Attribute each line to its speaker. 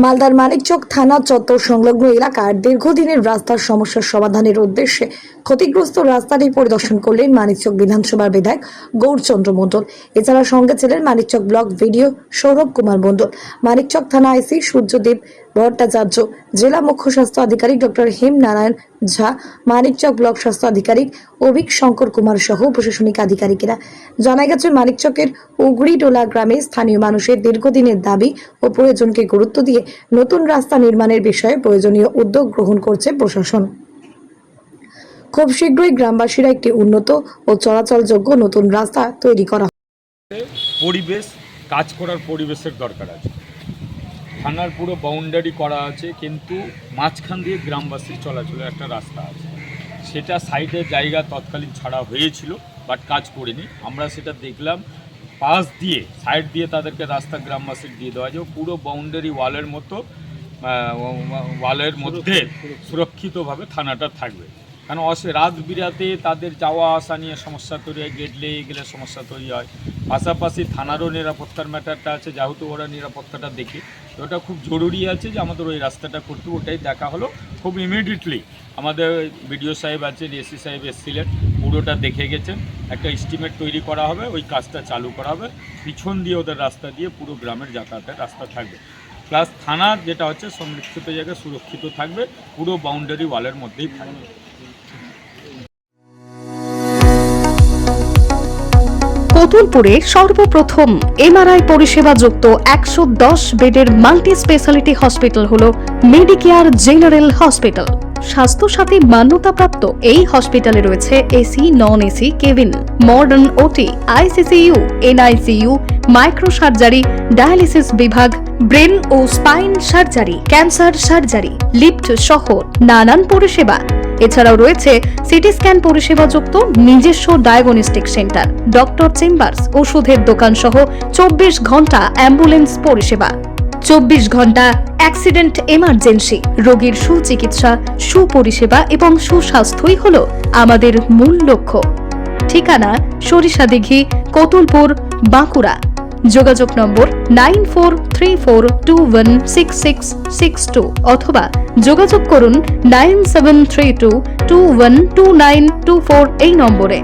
Speaker 1: মালদার মানিকচক থানা চত্বর সংলগ্ন এলাকার দীর্ঘদিনের রাস্তার সমস্যার সমাধানের উদ্দেশ্যে ক্ষতিগ্রস্ত রাস্তাটি পরিদর্শন করলেন মানিকচক বিধানসভার বিধায়ক গৌরচন্দ্র মণ্ডল। এছাড়া সঙ্গে ছিলেন মানিকচক ব্লক ভিডিও সৌরভ কুমার মণ্ডল, মানিকচক থানা আইসি সূর্যদেব ভট্টাচার্য, জেলা মুখ্য স্বাস্থ্য আধিকারিক ডক্টর হেম নারায়ণ ঝা, মানিকচক ব্লক স্বাস্থ্য আধিকারিক অভিক শঙ্কর কুমার সহ প্রশাসনিক আধিকারিকেরা। জানা গেছে মানিকচকের উগড়িটোলা গ্রামে স্থানীয় মানুষের দীর্ঘদিনের দাবি ও প্রয়োজনকে গুরুত্ব দিয়ে নতুন রাস্তা নির্মাণের বিষয়ে প্রয়োজনীয় উদ্যোগ গ্রহণ করছে প্রশাসন। খুব শীঘ্রই গ্রামবাসীরা একটি উন্নত ও চলাচলযোগ্য নতুন রাস্তা তৈরি করা
Speaker 2: পরিবেশ কাজ করার পরিবেশের দরকার আছে। থানার পুরো বাউন্ডারি করা আছে, কিন্তু মাঝখান দিয়ে গ্রামবাসীর চলাচলের একটা রাস্তা আছে। সেটা সাইডের জায়গা তৎকালীন ছাড়া হয়েছিল, বাট কাজ করিনি। আমরা সেটা দেখলাম, পাশ দিয়ে সাইড দিয়ে তাদেরকে রাস্তা গ্রামবাসীর দিয়ে দেওয়া যায়। পুরো বাউন্ডারি ওয়ালের মধ্যে সুরক্ষিতভাবে থানাটা থাকবে। কারণ রাত বিরাতে তাদের যাওয়া আসা নিয়ে সমস্যা তৈরি হয়, গেট লেগে গেলে সমস্যা তৈরি হয়। পাশাপাশি থানারও নিরাপত্তার ম্যাটারটা আছে, যেহেতু ওরা নিরাপত্তাটা দেখে, তো ওটা খুব জরুরি আছে যে আমাদের ওই রাস্তাটা করতে। ওটাই দেখা হলো খুব ইমিডিয়েটলি। আমাদের বিডিও সাহেব আছেন, এসি সাহেব এসেছিলেন, পুরোটা দেখে গেছেন। একটা এস্টিমেট তৈরি করা হবে, ওই কাজটা চালু করা হবে। পিছন দিয়ে ওদের রাস্তা দিয়ে পুরো গ্রামের যাতায়াতের রাস্তা থাকবে। প্লাস থানার যেটা হচ্ছে সংরক্ষিত জায়গায় সুরক্ষিত থাকবে, পুরো বাউন্ডারি ওয়ালের মধ্যেই থাকবে।
Speaker 3: কতুলপুরে সর্বপ্রথম এমআরআই পরিষেবা যুক্ত 110 বেডের মাল্টি স্পেশালিটি হসপিটাল হলো মেডিকেয়ার জেনারেল হসপিটাল। স্বাস্থ্যসাথী মান্যতাপ্রাপ্ত এই হসপিটালে রয়েছে AC, non AC cabin, modern OT, ICCU, NICU, micro surgery, dialysis বিভাগ, ব্রেন ও spine surgery, cancer surgery, lift সহ নানান পরিষেবা। এছাড়াও রয়েছে সিটি স্ক্যান পরিষেবা যুক্ত নিজস্ব ডায়াগনস্টিক সেন্টার, ডক্টর চেম্বার্স, ওষুধের দোকান সহ 24 ঘন্টা অ্যাম্বুলেন্স পরিষেবা। 24 ঘন্টা অ্যাক্সিডেন্ট এমার্জেন্সি, রোগীর সুচিকিৎসা, সুপরিষেবা এবং সুস্বাস্থ্যই হলো আমাদের মূল লক্ষ্য। ঠিকানা সরিষাদিঘি, কতুলপুর, বাঁকুড়া। যোগাযোগ নম্বর 9434216662 অথবা যোগাযোগ করুন 9732212924 এই নম্বরে।